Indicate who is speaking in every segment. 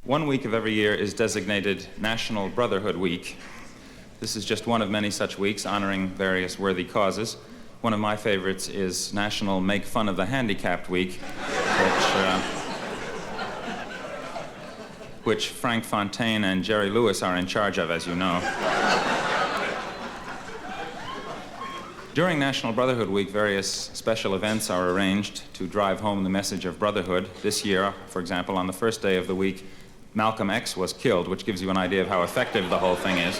Speaker 1: One week of every year is designated National Brotherhood Week. This is just one of many such weeks honoring various worthy causes. One of my favorites is National Make Fun of the Handicapped Week, which Frank Fontaine and Jerry Lewis are in charge of, as you know. During National Brotherhood Week, various special events are arranged to drive home the message of brotherhood. This year, for example, on the first day of the week, Malcolm X was killed, which gives you an idea of how effective the whole thing is.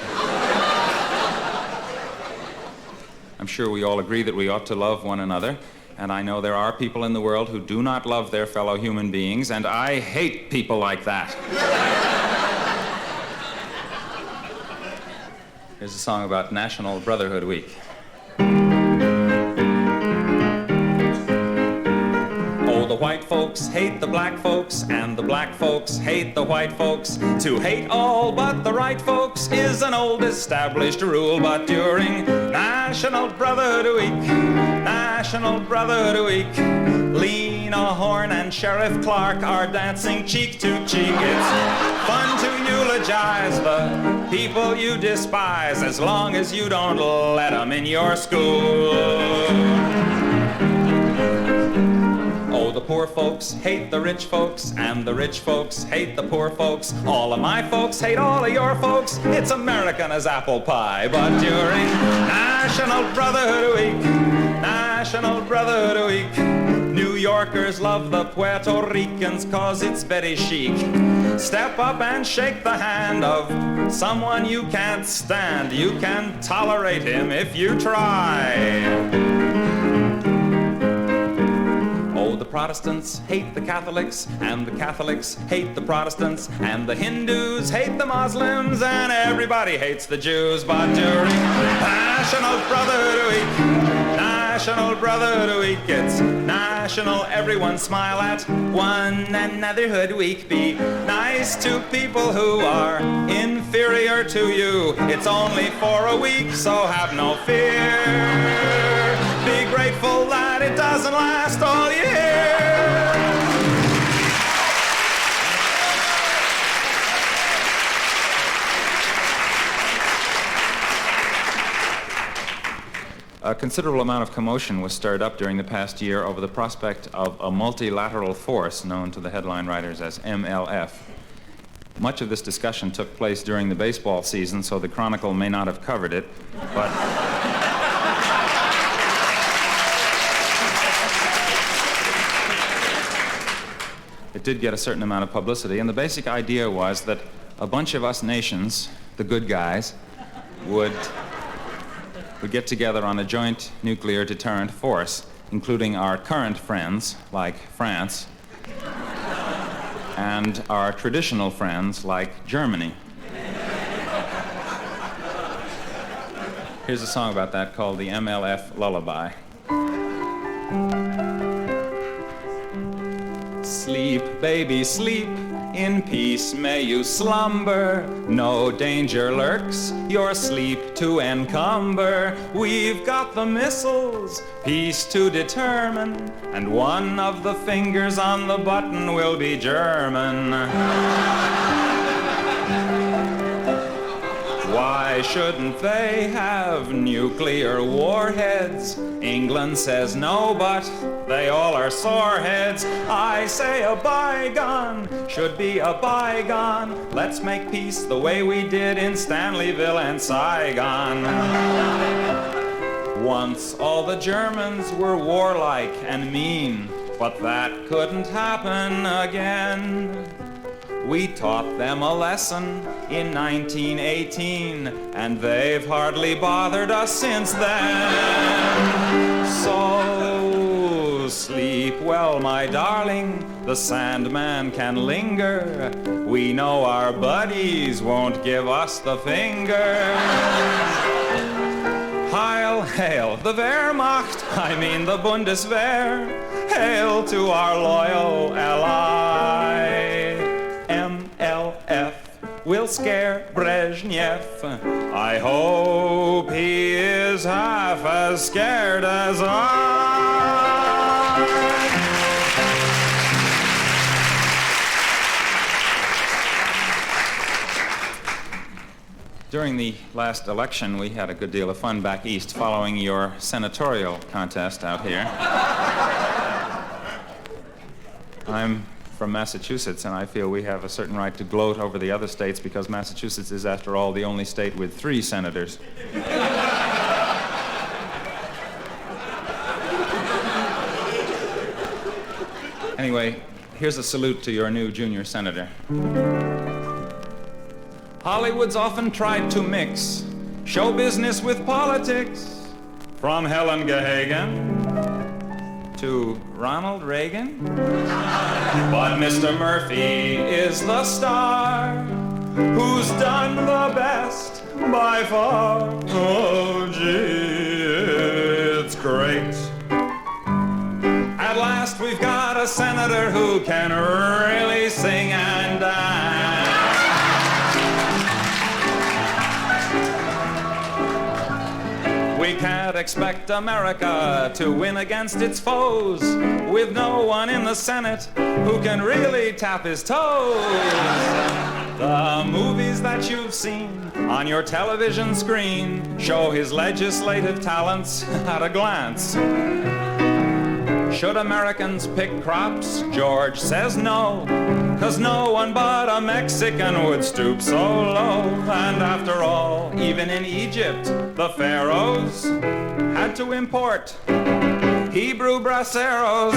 Speaker 1: I'm sure we all agree that we ought to love one another, and I know there are people in the world who do not love their fellow human beings, and I hate people like that. Here's a song about National Brotherhood Week. The white folks hate the black folks, and the black folks hate the white folks. To hate all but the right folks is an old established rule, but during National Brotherhood Week, National Brotherhood Week, Lena Horne and Sheriff Clark are dancing cheek to cheek. It's fun to eulogize the people you despise, as long as you don't let them in your school. Oh, the poor folks hate the rich folks, and the rich folks hate the poor folks. All of my folks hate all of your folks. It's American as apple pie. But during National Brotherhood Week, National Brotherhood Week, New Yorkers love the Puerto Ricans 'cause it's very chic. Step up and shake the hand of someone you can't stand. You can tolerate him if you try. The Protestants hate the Catholics, and the Catholics hate the Protestants, and the Hindus hate the Muslims, and everybody hates the Jews. But during National Brotherhood Week, National Brotherhood Week, it's national everyone smile at one anotherhood week. Be nice to people who are inferior to you. It's only for a week, so have no fear. Be grateful that it doesn't last all year. A considerable amount of commotion was stirred up during the past year over the prospect of a multilateral force known to the headline writers as MLF. Much of this discussion took place during the baseball season, so the Chronicle may not have covered it, but it did get a certain amount of publicity, and the basic idea was that a bunch of us nations, the good guys, would get together on a joint nuclear deterrent force, including our current friends, like France, and our traditional friends, like Germany. Here's a song about that called the MLF Lullaby. Sleep, baby, sleep, in peace may you slumber. No danger lurks your sleep to encumber. We've got the missiles, peace to determine, and one of the fingers on the button will be German. Why shouldn't they have nuclear warheads? England says no, but they all are soreheads. I say a bygone should be a bygone. Let's make peace the way we did in Stanleyville and Saigon. Once all the Germans were warlike and mean, but that couldn't happen again. We taught them a lesson in 1918, and they've hardly bothered us since then. So sleep well, my darling, the Sandman can linger. We know our buddies won't give us the finger. Heil, hail, the Wehrmacht, I mean the Bundeswehr. Hail to our loyal ally. MLF will scare Brezhnev. I hope he is half as scared as I. During the last election, we had a good deal of fun back east following your senatorial contest out here. I'm from Massachusetts, and I feel we have a certain right to gloat over the other states because Massachusetts is, after all, the only state with 3 senators. Anyway, here's a salute to your new junior senator. Hollywood's often tried to mix show business with politics, from Helen Gahagan to Ronald Reagan. But Mr. Murphy is the star who's done the best by far. Oh, gee, it's great. At last we've got a senator who can really sing and dance. We can't expect America to win against its foes with no one in the Senate who can really tap his toes. The movies that you've seen on your television screen show his legislative talents at a glance. Should Americans pick crops? George says no, 'cause no one but a Mexican would stoop so low. And after all, even in Egypt, the pharaohs had to import Hebrew braceros.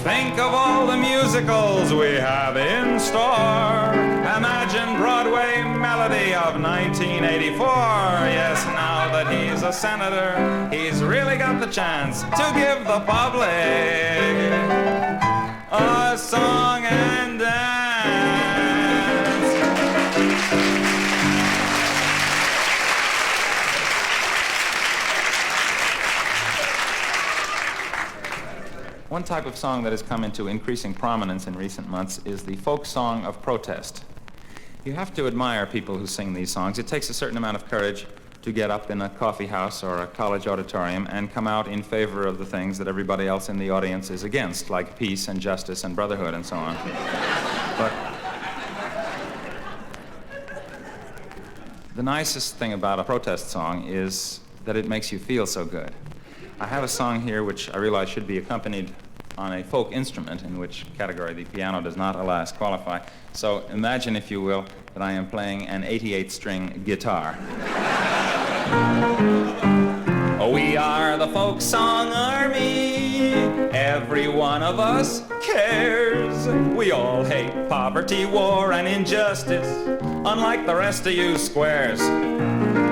Speaker 1: Think of all the musicals we have in store. Imagine Broadway Melody of 1984. Yes, now that he's a senator, he's really got the chance to give the public a song and dance. One type of song that has come into increasing prominence in recent months is the folk song of protest. You have to admire people who sing these songs. It takes a certain amount of courage to get up in a coffee house or a college auditorium and come out in favor of the things that everybody else in the audience is against, like peace and justice and brotherhood and so on. But the nicest thing about a protest song is that it makes you feel so good. I have a song here which I realize should be accompanied on a folk instrument, in which category the piano does not, alas, qualify. So imagine, if you will, that I am playing an 88-string guitar. We are the folk song army. Every one of us cares. We all hate poverty, war, and injustice, unlike the rest of you squares.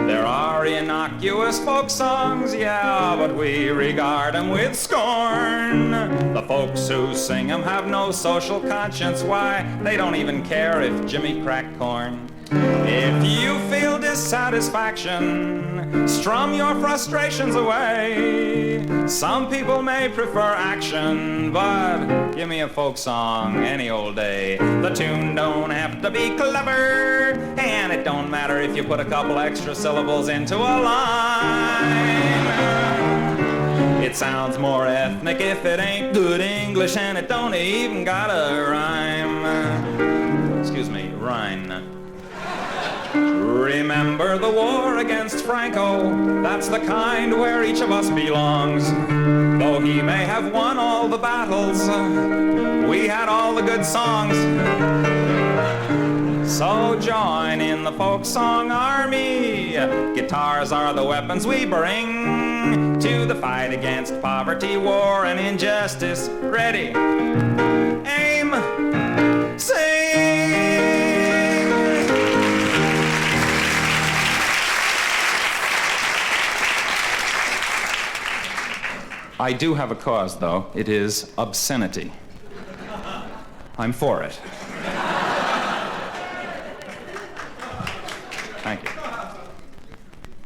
Speaker 1: There are innocuous folk songs, yeah, but we regard them with scorn. The folks who sing them have no social conscience. Why? They don't even care if Jimmy cracked corn. If you feel dissatisfaction, strum your frustrations away. Some people may prefer action, but give me a folk song any old day. The tune don't have to be clever, and it don't matter if you put a couple extra syllables into a line. It sounds more ethnic if it ain't good English, and it don't even got a rhyme. Excuse me, rhyme. Remember the war against Franco, that's the kind where each of us belongs. Though he may have won all the battles, we had all the good songs. So join in the folk song army. Guitars are the weapons we bring to the fight against poverty, war, and injustice. Ready, aim, sing. I do have a cause, though. It is obscenity. I'm for it. Thank you.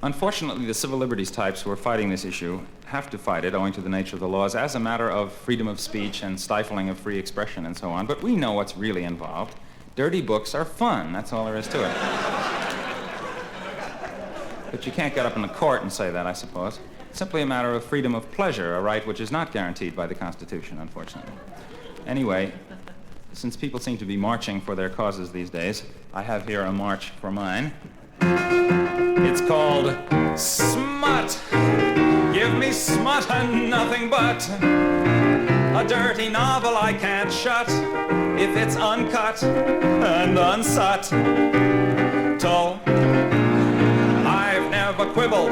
Speaker 1: Unfortunately, the civil liberties types who are fighting this issue have to fight it owing to the nature of the laws as a matter of freedom of speech and stifling of free expression and so on. But we know what's really involved. Dirty books are fun. That's all there is to it. But you can't get up in the court and say that, I suppose. It's simply a matter of freedom of pleasure, a right which is not guaranteed by the Constitution, unfortunately. Anyway, since people seem to be marching for their causes these days, I have here a march for mine. It's called Smut. Give me smut and nothing but a dirty novel I can't shut if it's uncut and unsubtle. I've never quibbled.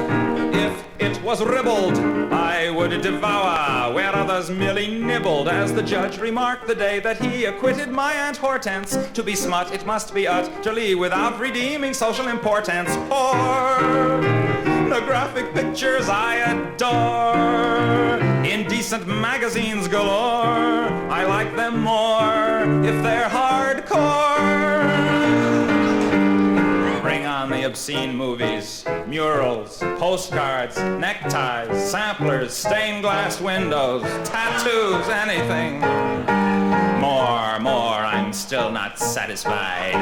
Speaker 1: If it was ribbled, I would devour where others merely nibbled. As the judge remarked the day that he acquitted my Aunt Hortense, to be smut it must be utterly without redeeming social importance. Pornographic pictures I adore, indecent magazines galore, I like them more if they're hardcore. Bring on the obscene movies, murals, postcards, neckties, samplers, stained glass windows, tattoos, anything. More, I'm still not satisfied.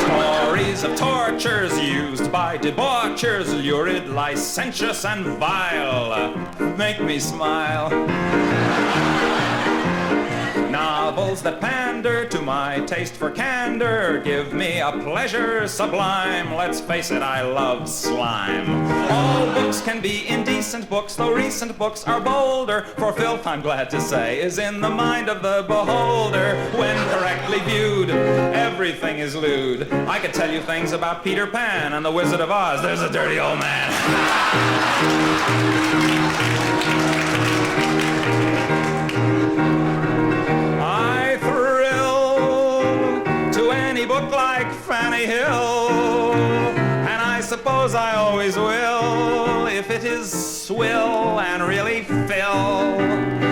Speaker 1: Stories of tortures used by debauchers, lurid, licentious, and vile, make me smile. Novels that pander to my taste for candor give me a pleasure sublime. Let's face it, I love slime. All books can be indecent books, though recent books are bolder, for filth, I'm glad to say, is in the mind of the beholder. When correctly viewed, everything is lewd. I could tell you things about Peter Pan and the Wizard of Oz. There's a dirty old man. Book like Fanny Hill, and I suppose I always will, if it is swill and really filthy.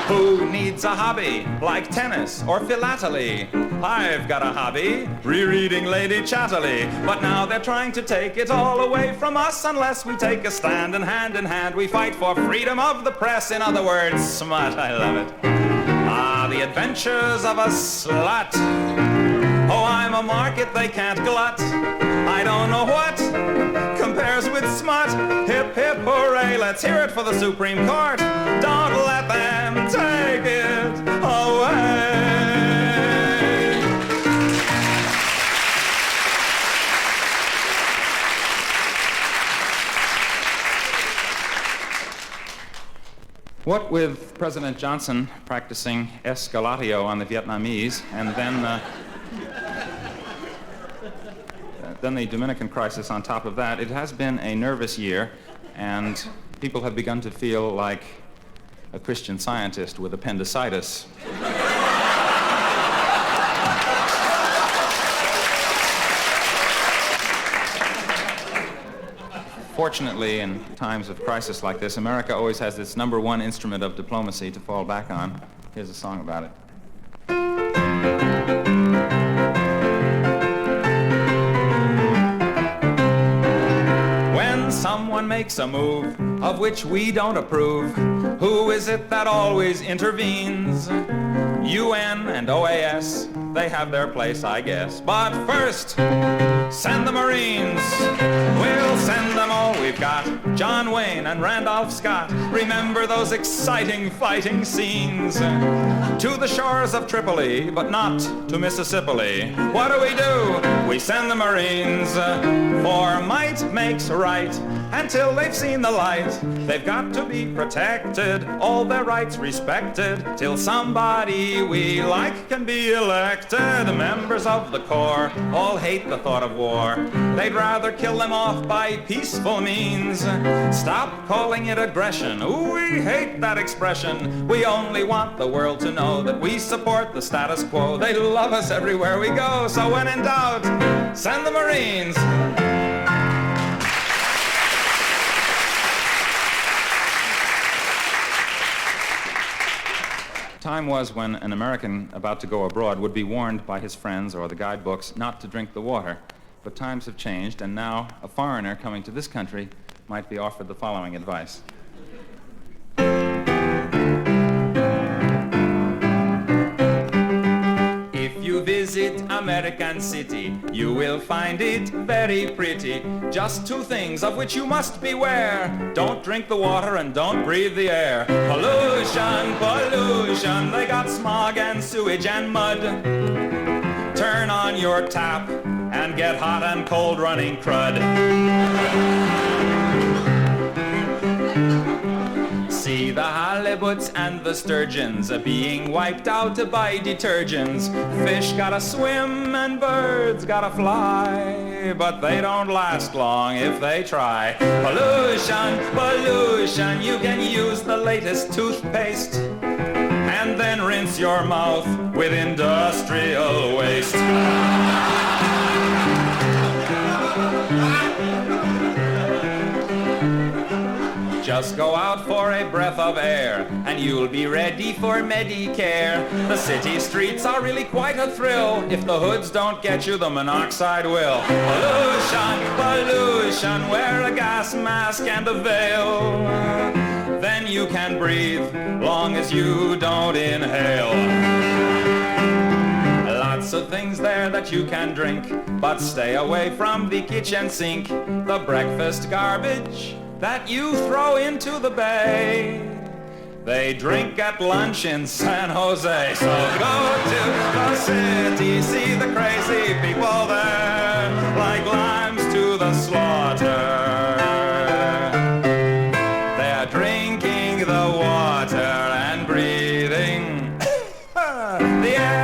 Speaker 1: Who needs a hobby like tennis or philately? I've got a hobby, rereading Lady Chatterley. But now they're trying to take it all away from us unless we take a stand, and hand in hand we fight for freedom of the press. In other words, smut, I love it. Ah, the adventures of a slut. Oh, I'm a market they can't glut. I don't know what compares with smut. Hip, hip, hooray, let's hear it for the Supreme Court. Don't let them take it away. What with President Johnson practicing escalatio on the Vietnamese, and then the Dominican crisis on top of that, it has been a nervous year, and people have begun to feel like a Christian Scientist with appendicitis. Fortunately, in times of crisis like this, America always has its number one instrument of diplomacy to fall back on. Here's a song about it. When someone makes a move of which we don't approve, who is it that always intervenes? UN and OAS, they have their place, I guess. But first, send the Marines. We'll send them all we've got. John Wayne and Randolph Scott. Remember those exciting fighting scenes. To the shores of Tripoli, but not to Mississippi. What do? We send the Marines. For might makes right. Until they've seen the light, they've got to be protected, all their rights respected, till somebody we like can be elected. Members of the Corps all hate the thought of war. They'd rather kill them off by peaceful means. Stop calling it aggression. Ooh, we hate that expression. We only want the world to know that we support the status quo. They love us everywhere we go, so when in doubt, send the Marines. Time was when an American about to go abroad would be warned by his friends or the guidebooks not to drink the water. But times have changed, and now a foreigner coming to this country might be offered the following advice. If you visit America, American city. You will find it very pretty. Just two things of which you must beware. Don't drink the water and don't breathe the air. Pollution, pollution, they got smog and sewage and mud. Turn on your tap and get hot and cold running crud. See the halibuts and the sturgeons being wiped out by detergents. Fish gotta swim and birds gotta fly, but they don't last long if they try. Pollution, pollution, you can use the latest toothpaste and then rinse your mouth with industrial waste. Just go out for a breath of air, and you'll be ready for Medicare. The city streets are really quite a thrill. If the hoods don't get you, the monoxide will. Pollution, pollution, wear a gas mask and a veil. Then you can breathe, long as you don't inhale. Lots of things there that you can drink, but stay away from the kitchen sink. The breakfast garbage that you throw into the bay, they drink at lunch in San Jose. So go to the city, see the crazy people there, like lambs to the slaughter. They're drinking the water and breathing the air.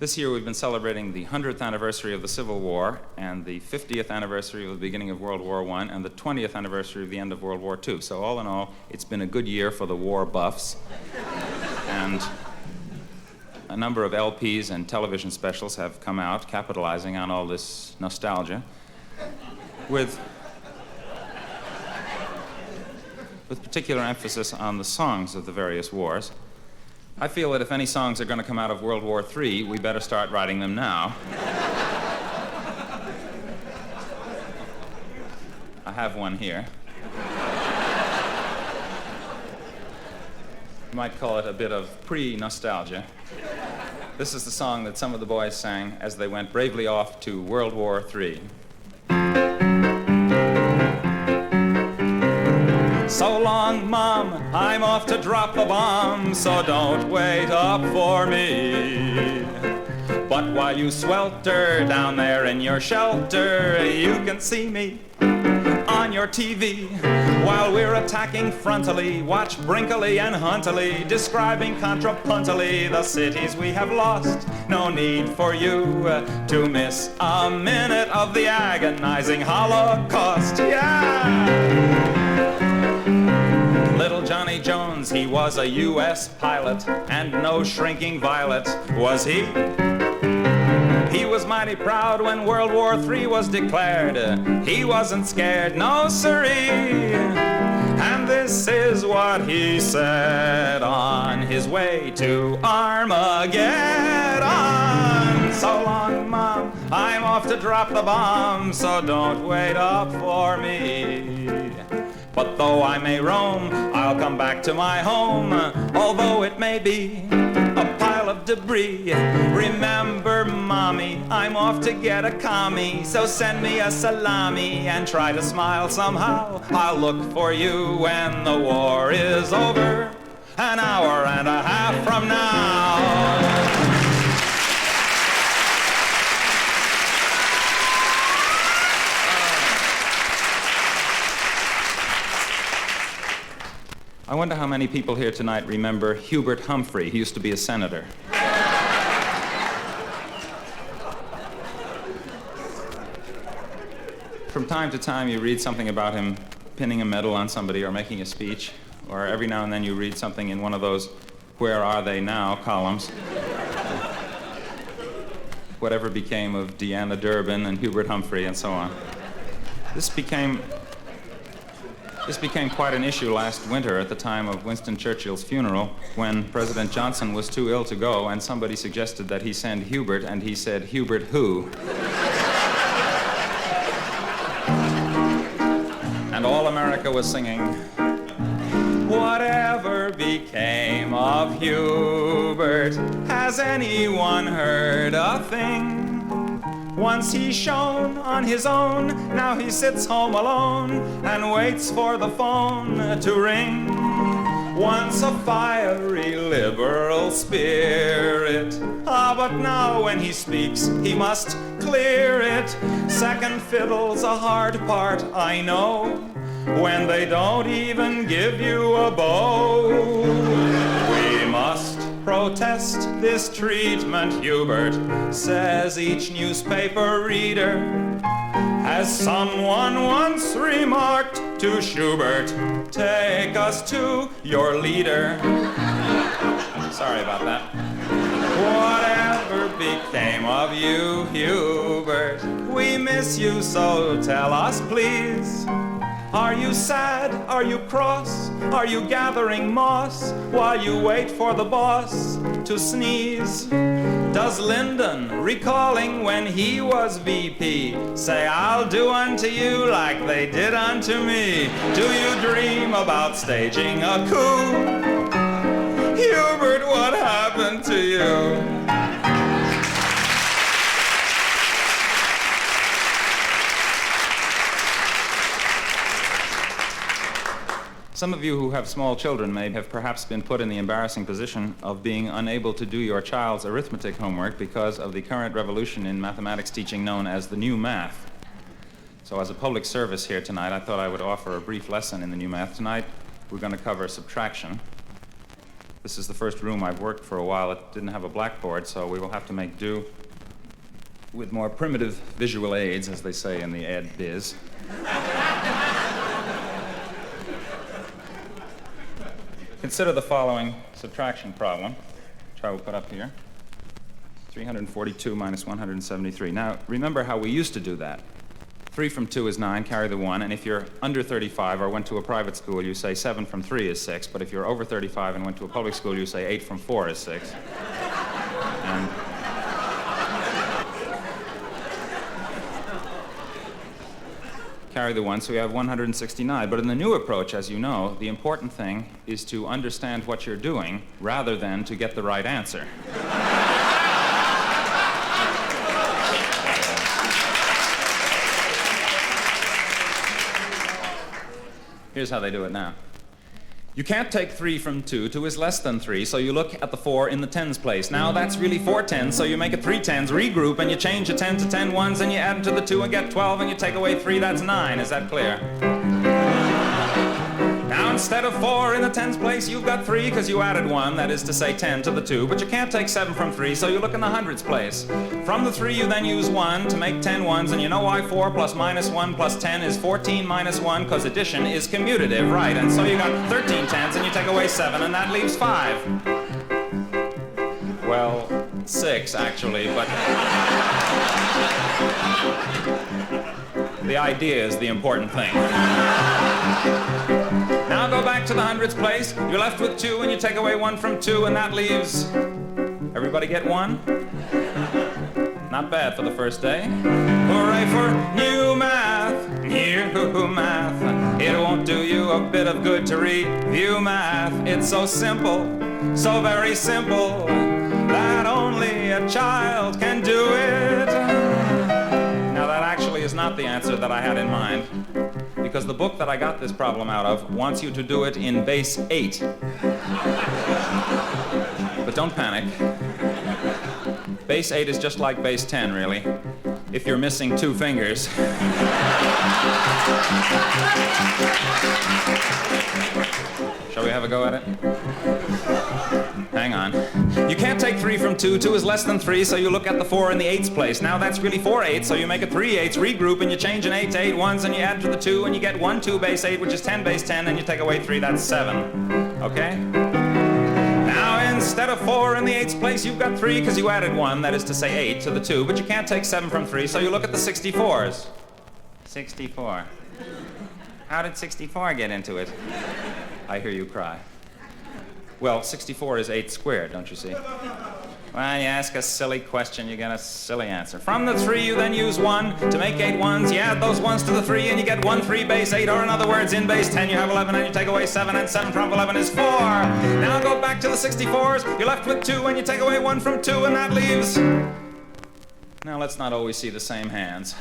Speaker 1: This year we've been celebrating the 100th anniversary of the Civil War and the 50th anniversary of the beginning of World War I and the 20th anniversary of the end of World War II. So all in all, it's been a good year for the war buffs. And a number of LPs and television specials have come out capitalizing on all this nostalgia with particular emphasis on the songs of the various wars. I feel that if any songs are going to come out of World War III, we better start writing them now. I have one here. You might call it a bit of pre-nostalgia. This is the song that some of the boys sang as they went bravely off to World War III. So long, Mom, I'm off to drop the bomb, so don't wait up for me. But while you swelter down there in your shelter, you can see me on your TV. While we're attacking frontally, watch Brinkley and Huntley describing contrapuntally the cities we have lost. No need for you to miss a minute of the agonizing Holocaust. Yeah! Little Johnny Jones, he was a U.S. pilot, and no shrinking violet was he. He was mighty proud when World War III was declared. He wasn't scared, no siree. And this is what he said on his way to Armageddon. So long, Mom, I'm off to drop the bomb, so don't wait up for me. But though I may roam, I'll come back to my home, although it may be a pile of debris. Remember, Mommy, I'm off to get a commie, so send me a salami and try to smile somehow. I'll look for you when the war is over, an hour and a half from now. I wonder how many people here tonight remember Hubert Humphrey. He used to be a senator. From time to time, you read something about him pinning a medal on somebody or making a speech, or every now and then you read something in one of those "Where Are They Now" columns. Whatever became of Deanna Durbin and Hubert Humphrey and so on. This became This became quite an issue last winter at the time of Winston Churchill's funeral when President Johnson was too ill to go and somebody suggested that he send Hubert, and he said, "Hubert who?" And all America was singing, "Whatever became of Hubert? Has anyone heard a thing? Once he shone on his own, now he sits home alone and waits for the phone to ring. Once a fiery liberal spirit, but now when he speaks, he must clear it. Second fiddle's a hard part, I know, when they don't even give you a bow. We must protest this treatment, Hubert, says each newspaper reader. As someone once remarked to Schubert, take us to your leader. Sorry about that. Whatever became of you, Hubert? We miss you, so tell us, please. Are you sad? Are you cross? Are you gathering moss while you wait for the boss to sneeze? Does Lyndon, recalling when he was VP, say, "I'll do unto you like they did unto me"? Do you dream about staging a coup? Hubert, what happened to you? Some of you who have small children may have perhaps been put in the embarrassing position of being unable to do your child's arithmetic homework because of the current revolution in mathematics teaching known as the new math. So as a public service here tonight, I thought I would offer a brief lesson in the new math. Tonight, we're going to cover subtraction. This is the first room I've worked for a while. It didn't have a blackboard, so we will have to make do with more primitive visual aids, as they say in the ed biz. Consider the following subtraction problem, which I will put up here. 342 minus 173. Now, remember how we used to do that. 3 from 2 is 9, carry the 1, and if you're under 35 or went to a private school, you say 7 from 3 is 6, but if you're over 35 and went to a public school, you say 8 from 4 is 6. And carry the 1, so we have 169. But in the new approach, as you know, the important thing is to understand what you're doing rather than to get the right answer. Here's how they do it now. You can't take 3 from 2. 2 is less than 3, so you look at the 4 in the tens place. Now that's really 4 tens, so you make it 3 tens, regroup, and you change a 10 to 10 ones, and you add them to the 2 and get 12, and you take away 3, that's 9. Is that clear? Now instead of 4 in the tens place, you've got 3 because you added 1, that is to say 10 to the 2, but you can't take 7 from 3, so you look in the hundreds place. From the 3, you then use 1 to make 10 ones, and you know why 4 plus minus 1 plus 10 is 14 minus 1, because addition is commutative, right? And so you got 13 tens, and you take away 7, and that leaves 5. Well, 6, actually, but the idea is the important thing. Now go back to the hundreds place. You're left with 2, and you take away 1 from 2, and that leaves... Everybody get 1? Not bad for the first day. Hooray for new math, new math. It won't do you a bit of good to review math. It's so simple, so very simple, that only a child can do it. Now that actually is not the answer that I had in mind, because the book that I got this problem out of wants you to do it in base 8. But don't panic. Base 8 is just like base 10, really, if you're missing 2 fingers. Shall we have a go at it? Hang on. You can't take 3 from 2. 2 is less than 3, so you look at the 4 in the 8's place. Now that's really 4 8s, so you make it 3 8s, regroup, and you change an 8 to 8 ones, and you add to the 2, and you get 1 2 base 8, which is 10 base 10, and you take away 3, that's 7. Okay? Now instead of 4 in the 8's place, you've got 3 because you added 1, that is to say 8 to the 2, but you can't take 7 from 3, so you look at the 64s. 64. How did 64 get into it? I hear you cry. Well, 64 is 8 squared, don't you see? Well, you ask a silly question, you get a silly answer. From the 3, you then use 1 to make 8 ones. You add those 1s to the 3, and you get 1 3 base 8, or in other words, in base 10, you have 11, and you take away 7, and 7 from 11 is 4. Now go back to the 64s. You're left with 2, and you take away 1 from 2, and that leaves... Now, let's not always see the same hands.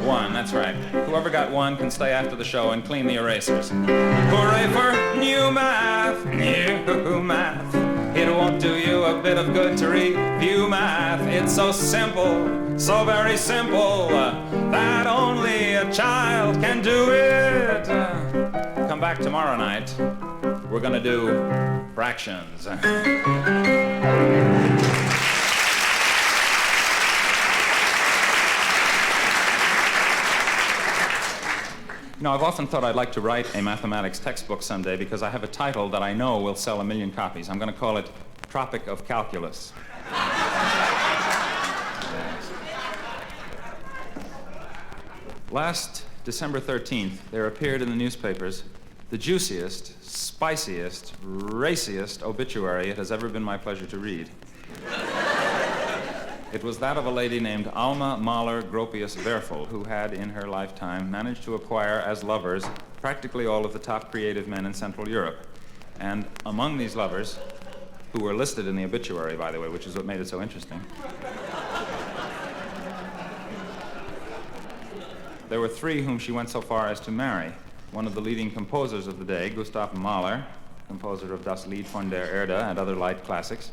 Speaker 1: 1, that's right. Whoever got 1 can stay after the show and clean the erasers. Hooray for new math, new math. It won't do you a bit of good to review math. It's so simple, so very simple, that only a child can do it. Come back tomorrow night. We're gonna do fractions. You know, I've often thought I'd like to write a mathematics textbook someday because I have a title that I know will sell 1 million copies. I'm going to call it Tropic of Calculus. Last December 13th, there appeared in the newspapers the juiciest, spiciest, raciest obituary it has ever been my pleasure to read. It was that of a lady named Alma Mahler Gropius Werfel, who had, in her lifetime, managed to acquire as lovers practically all of the top creative men in Central Europe. And among these lovers, who were listed in the obituary, by the way, which is what made it so interesting, there were 3 whom she went so far as to marry. One of the leading composers of the day, Gustav Mahler, composer of Das Lied von der Erde and other light classics.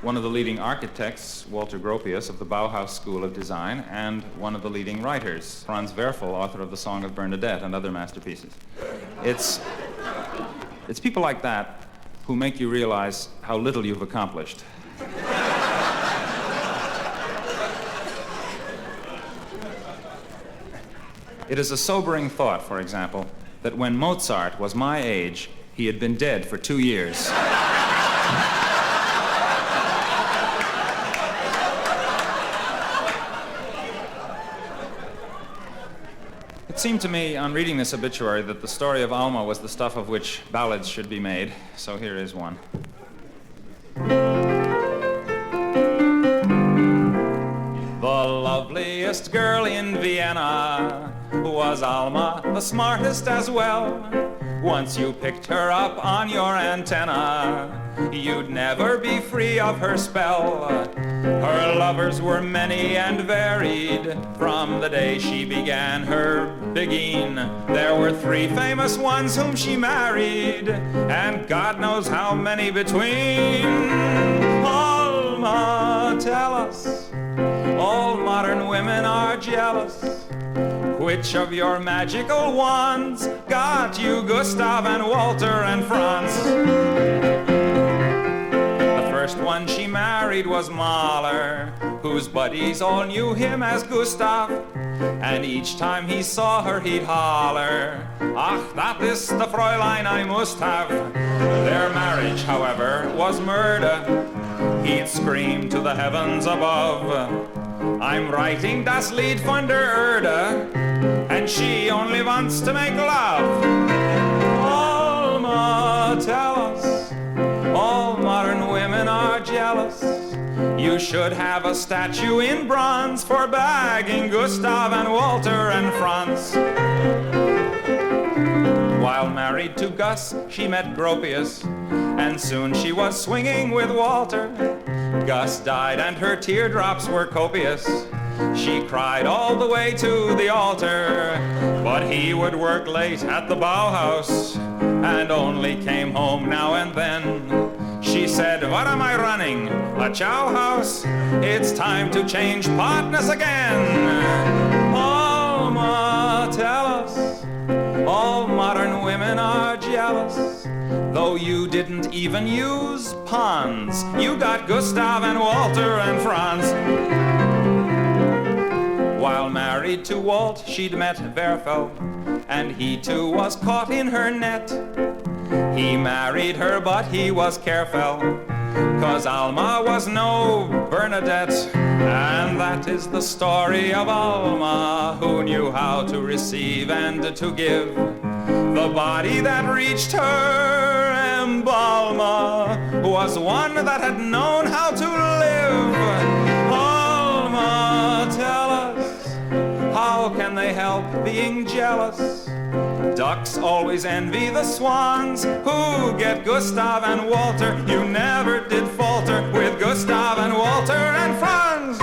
Speaker 1: One of the leading architects, Walter Gropius, of the Bauhaus School of Design, and one of the leading writers, Franz Werfel, author of The Song of Bernadette and other masterpieces. It's people like that who make you realize how little you've accomplished. It is a sobering thought, for example, that when Mozart was my age, he had been dead for 2 years. It seemed to me, on reading this obituary, that the story of Alma was the stuff of which ballads should be made, so here is one. The loveliest girl in Vienna was Alma, the smartest as well. Once you picked her up on your antenna, you'd never be free of her spell. Her lovers were many and varied. From the day she began her bigging, there were 3 famous ones whom she married, and God knows how many between. Alma, tell us, all modern women are jealous. Which of your magical wands got you Gustav and Walter and Franz? The first one she married was Mahler, whose buddies all knew him as Gustav, and each time he saw her he'd holler, "Ach, that is the Fräulein I must have." Their marriage, however, was murder. He'd scream to the heavens above, "I'm writing das Lied von der Erde, and she only wants to make love." Alma, tell us, all modern women are jealous. You should have a statue in bronze for bagging Gustav and Walter and Franz. While married to Gus, she met Gropius, and soon she was swinging with Walter. Gus died and her teardrops were copious. She cried all the way to the altar, but he would work late at the Bauhaus and only came home now and then. She said, "What am I running? A chow house? It's time to change partners again." Alma, tell us, all modern women are jealous. Though you didn't even use Pons, you got Gustav and Walter and Franz. While married to Walt, she'd met Werfel, and he too was caught in her net. He married her, but he was careful, 'cause Alma was no Bernadette. And that is the story of Alma, who knew how to receive and to give. The body that reached her embalmer was one that had known how to live. Alma, tell us, how can they help being jealous? Ducks always envy the swans who get Gustav and Walter. You never did falter with Gustav and Walter and Franz.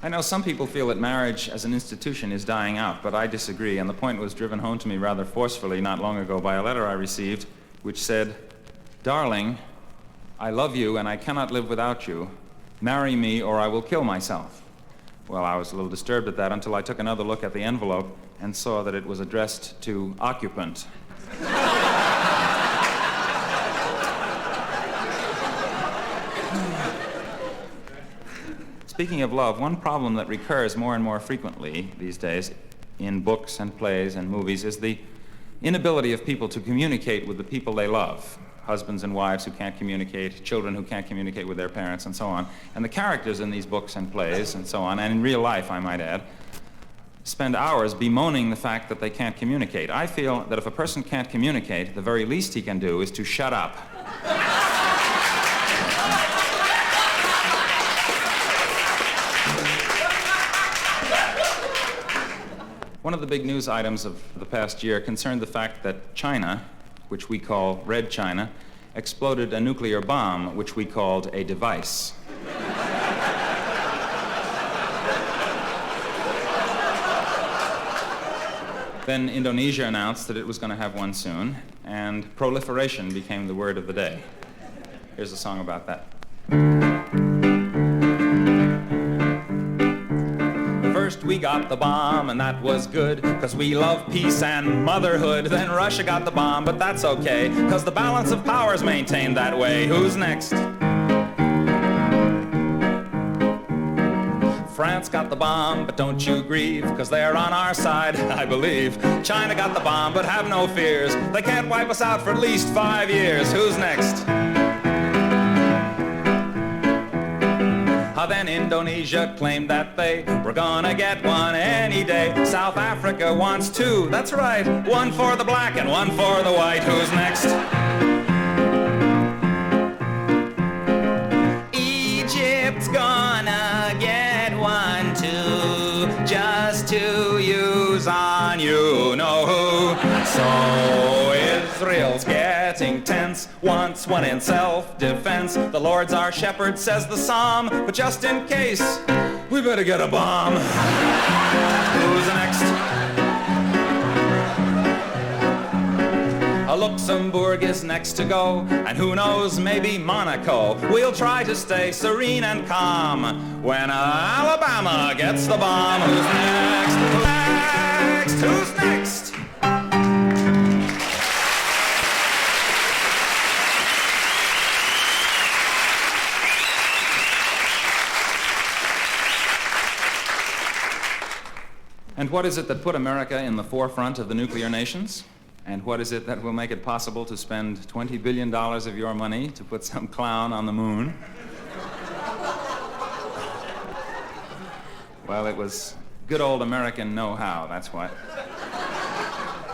Speaker 1: I know some people feel that marriage as an institution is dying out, but I disagree, and the point was driven home to me rather forcefully not long ago by a letter I received, which said, "Darling, I love you and I cannot live without you. Marry me or I will kill myself." Well, I was a little disturbed at that until I took another look at the envelope and saw that it was addressed to occupant. Speaking of love, one problem that recurs more and more frequently these days in books and plays and movies is the inability of people to communicate with the people they love. Husbands and wives who can't communicate, children who can't communicate with their parents, and so on. And the characters in these books and plays and so on, and in real life, I might add, spend hours bemoaning the fact that they can't communicate. I feel that if a person can't communicate, the very least he can do is to shut up. One of the big news items of the past year concerned the fact that China, which we call Red China, exploded a nuclear bomb, which we called a device. Then Indonesia announced that it was going to have one soon, and proliferation became the word of the day. Here's a song about that. First we got the bomb, and that was good, 'cause we love peace and motherhood. Then Russia got the bomb, but that's okay, 'cause the balance of power's maintained that way. Who's next? France got the bomb, but don't you grieve, 'cause they're on our side, I believe. China got the bomb, but have no fears. They can't wipe us out for at least 5 years. Who's next? Then Indonesia claimed that they were gonna get one any day. South Africa wants two, that's right. One for the black and one for the white. Who's next? Egypt's gonna get one too, just to use on you know who. So Israel's getting tense, wants one in self-defense. The Lord's our shepherd, says the psalm, but just in case, we better get a bomb. Who's next? Luxembourg is next to go, and who knows, maybe Monaco. We'll try to stay serene and calm when Alabama gets the bomb. Who's next? Who's next? Who's next? And what is it that put America in the forefront of the nuclear nations? And what is it that will make it possible to spend $20 billion of your money to put some clown on the moon? Well, it was good old American know-how, that's what.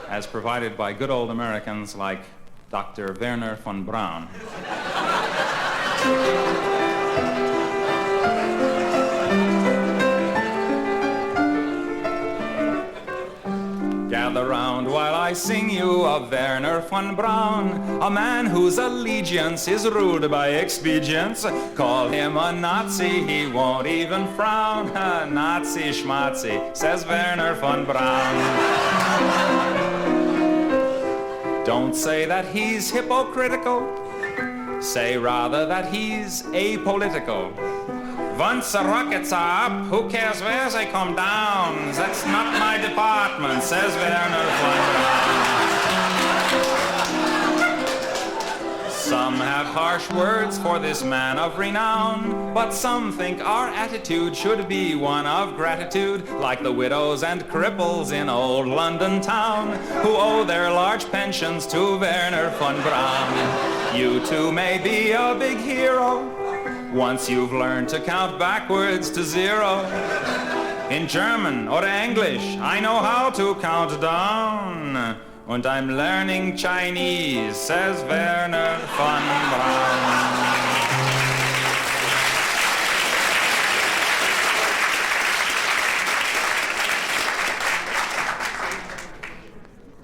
Speaker 1: As provided by good old Americans like Dr. Wernher Von Braun. Gather round while I sing you of Wernher Von Braun, a man whose allegiance is ruled by expedience. Call him a Nazi, he won't even frown. Nazi schmatzi, says Wernher Von Braun. Don't say that he's hypocritical, say rather that he's apolitical. Once the rockets are up, who cares where they come down? That's not my department, says Wernher Von Braun. Some have harsh words for this man of renown, but some think our attitude should be one of gratitude, like the widows and cripples in old London town, who owe their large pensions to Wernher Von Braun. You too may be a big hero once you've learned to count backwards to 0. In German or English, I know how to count down. Und I'm learning Chinese, says Wernher von Braun.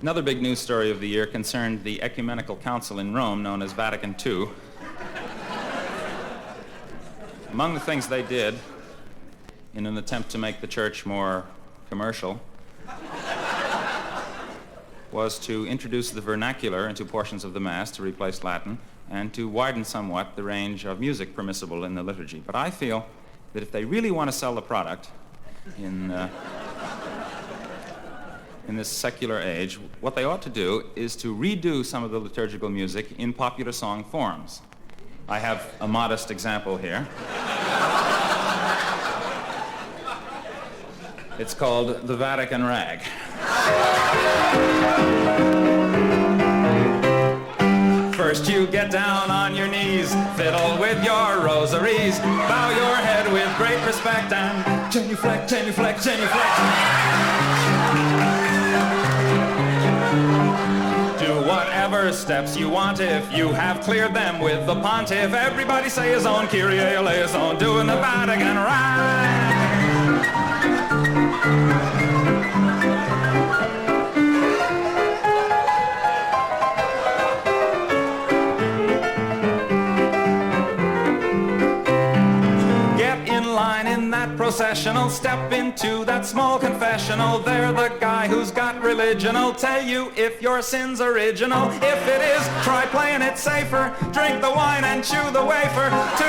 Speaker 1: Another big news story of the year concerned the Ecumenical Council in Rome, known as Vatican II. Among the things they did, in an attempt to make the church more commercial, was to introduce the vernacular into portions of the Mass to replace Latin, and to widen somewhat the range of music permissible in the liturgy. But I feel that if they really want to sell the product in this secular age, what they ought to do is to redo some of the liturgical music in popular song forms. I have a modest example here. It's called the Vatican Rag. First you get down on your knees, fiddle with your rosaries, bow your head with great respect and genuflect, genuflect, genuflect. Do whatever steps you want if you have cleared them with the pontiff. Everybody say his own Kyrie eleison, doing the Vatican Rag. Processional, step into that small confessional. There the guy who's got religion'll tell you if your sin's original. If it is, try playing it safer. Drink the wine and chew the wafer. 2,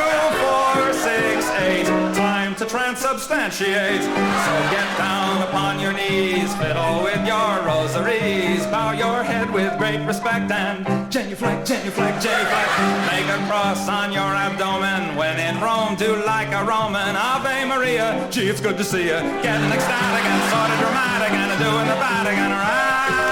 Speaker 1: 4, 6, 8. Time to transubstantiate. So get down upon your knees, fiddle with your rosaries, bow your head with great respect and genuflect, genuflect, genuflect. Make a cross on your abdomen. When in Rome, do like a Roman. Ave Maria, gee, it's good to see you. Getting ecstatic and sort of dramatic and doing the Vatican Rag.